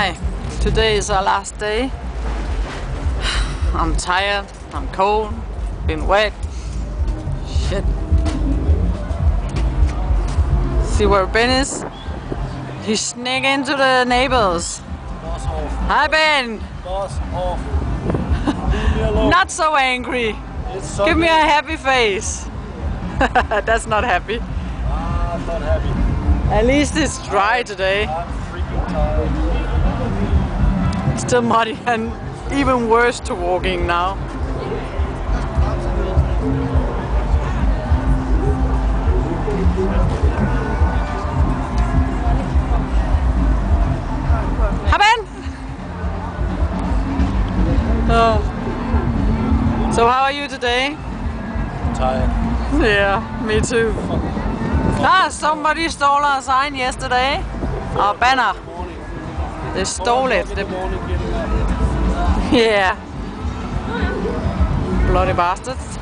Hi, today is our last day. I'm tired, I'm cold, been wet. Shit. See where Ben is? He sneaked into the neighbors. Boss off. Hi Ben! Boss off. Leave me alone. Not so angry. Give me a happy face. That's not happy. I'm not happy. At least it's dry today. I'm freaking tired. Still muddy and even worse to walking now. Hi Ben! So how are you today? Tired. Yeah, me too. Somebody stole our sign yesterday. Our banner. They stole it. Yeah. Bloody bastards.